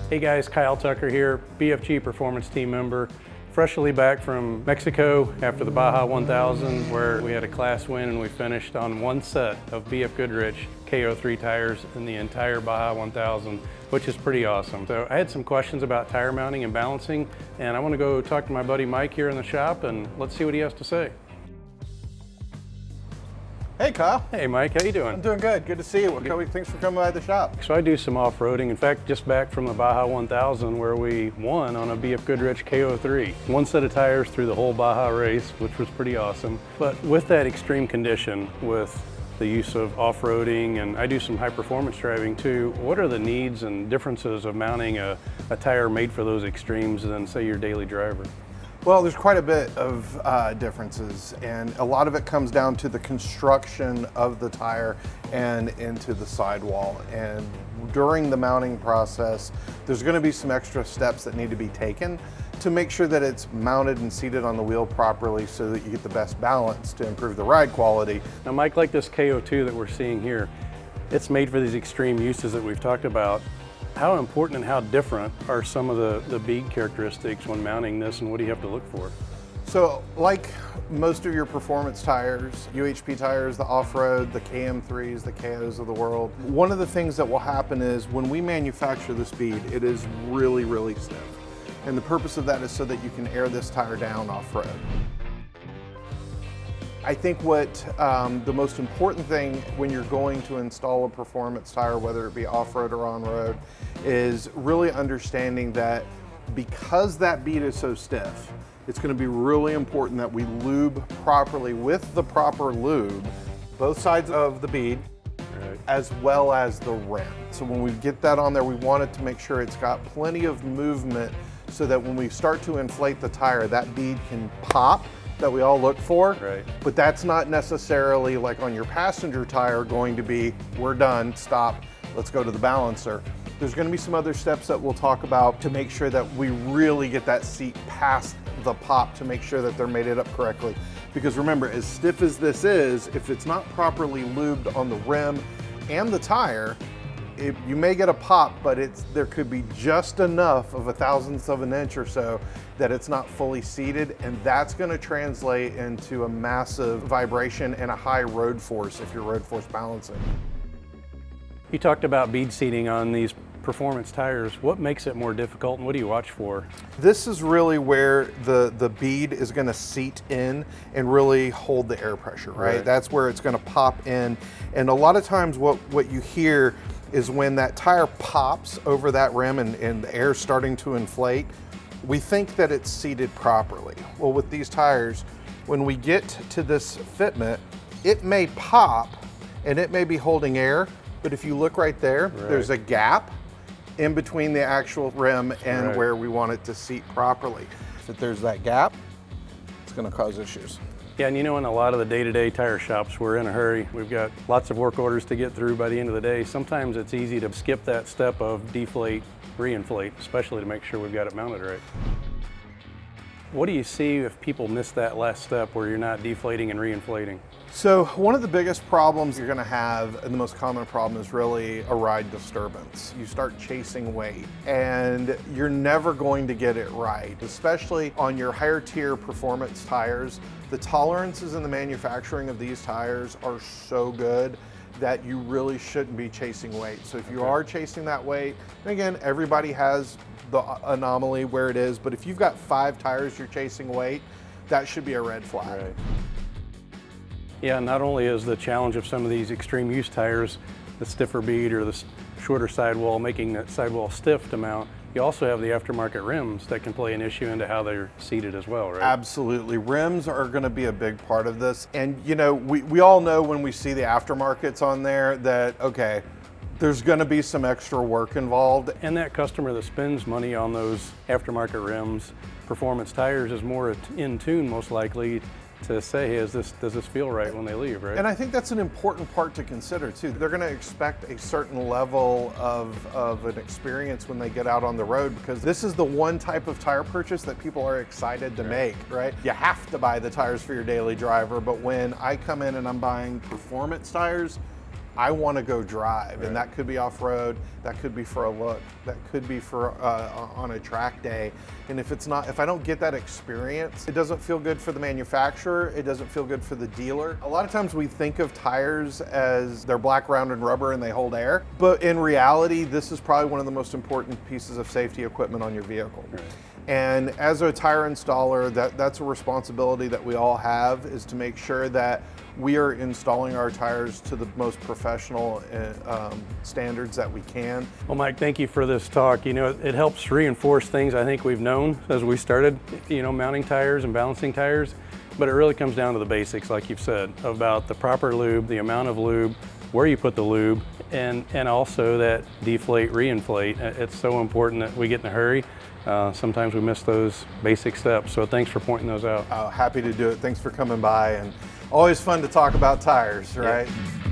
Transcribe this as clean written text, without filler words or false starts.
Hey guys, Kyle Tucker here, BFG Performance Team member. Freshly back from Mexico after the Baja 1000, where we had a class win and we finished on one set of BFGoodrich KO3 tires in the entire Baja 1000, which is pretty awesome. So I had some questions about tire mounting and balancing, and I want to go talk to my buddy Mike here in the shop, and let's see what he has to say. Hey Kyle. Hey Mike, how you doing? I'm doing good. Good to see you. Thanks for coming by the shop. So I do some off-roading. In fact, just back from the Baja 1000 where we won on a BFGoodrich KO3. One set of tires through the whole Baja race, which was pretty awesome. But with that extreme condition, with the use of off-roading, and I do some high-performance driving too, what are the needs and differences of mounting a tire made for those extremes than, say, your daily driver? Well, there's quite a bit of differences, and a lot of it comes down to the construction of the tire and into the sidewall. And during the mounting process, there's going to be some extra steps that need to be taken to make sure that it's mounted and seated on the wheel properly so that you get the best balance to improve the ride quality. Now Mike, like this KO2 that we're seeing here, it's made for these extreme uses that we've talked about. How important and how different are some of the bead characteristics when mounting this, and what do you have to look for? So like most of your performance tires, UHP tires, the off-road, the KM3s, the KOs of the world, one of the things that will happen is when we manufacture this bead, it is really, really stiff. And the purpose of that is so that you can air this tire down off-road. I think what the most important thing when you're going to install a performance tire, whether it be off-road or on-road, is really understanding that because that bead is so stiff, it's going to be really important that we lube properly with the proper lube, both sides of the bead, right, as well as the rim. So when we get that on there, we want it to make sure it's got plenty of movement so that when we start to inflate the tire, that bead can pop, that we all look for, right. But that's not necessarily like on your passenger tire going to be, we're done, stop, let's go to the balancer. There's going to be some other steps that we'll talk about to make sure that we really get that seat past the pop to make sure that they're mated up correctly. Because remember, as stiff as this is, if it's not properly lubed on the rim and the tire, you may get a pop, but there could be just enough of a thousandth of an inch or so that it's not fully seated, and that's going to translate into a massive vibration and a high road force if you're road force balancing. You talked about bead seating on these performance tires. What makes it more difficult, and what do you watch for? This is really where the bead is going to seat in and really hold the air pressure, right? That's where it's going to pop in, and a lot of times what you hear is when that tire pops over that rim and the air's starting to inflate, we think that it's seated properly. Well, with these tires, when we get to this fitment, it may pop and it may be holding air, but if you look right there, there's a gap in between the actual rim and where we want it to seat properly. If there's that gap, it's going to cause issues. Yeah, and you know, in a lot of the day-to-day tire shops, we're in a hurry. We've got lots of work orders to get through by the end of the day. Sometimes it's easy to skip that step of deflate, reinflate, especially to make sure we've got it mounted right. What do you see if people miss that last step where you're not deflating and reinflating? So one of the biggest problems you're going to have, and the most common problem, is really a ride disturbance. You start chasing weight and you're never going to get it right, especially on your higher tier performance tires. The tolerances in the manufacturing of these tires are so good that you really shouldn't be chasing weight. So if you are chasing that weight, and again, everybody has the anomaly where it is, but if you've got 5 tires you're chasing weight, that should be a red flag. Right. Yeah, not only is the challenge of some of these extreme use tires, the stiffer bead or the shorter sidewall, making that sidewall stiff to mount, you also have the aftermarket rims that can play an issue into how they're seated as well, right? Absolutely. Rims are going to be a big part of this. And you know, we all know when we see the aftermarkets on there that, okay, there's going to be some extra work involved. And that customer that spends money on those aftermarket rims, performance tires, is more in tune, most likely, to say, hey, does this feel right when they leave, right? And I think that's an important part to consider too. They're going to expect a certain level of an experience when they get out on the road, because this is the one type of tire purchase that people are excited to make, right? You have to buy the tires for your daily driver, but when I come in and I'm buying performance tires, I want to go drive, and that could be off-road, that could be for a look, that could be for on a track day. And if I don't get that experience, it doesn't feel good for the manufacturer, it doesn't feel good for the dealer. A lot of times we think of tires as they're black rounded rubber and they hold air, but in reality, this is probably one of the most important pieces of safety equipment on your vehicle. Right. And as a tire installer, that's a responsibility that we all have, is to make sure that we are installing our tires to the most professional standards that we can. Well, Mike, thank you for this talk. You know, it helps reinforce things I think we've known as we started, you know, mounting tires and balancing tires, but it really comes down to the basics, like you've said, about the proper lube, the amount of lube, where you put the lube, and also that deflate, reinflate. It's so important that we get in a hurry. Sometimes we miss those basic steps, so thanks for pointing those out. Oh, happy to do it. Thanks for coming by, and always fun to talk about tires, right? Yeah.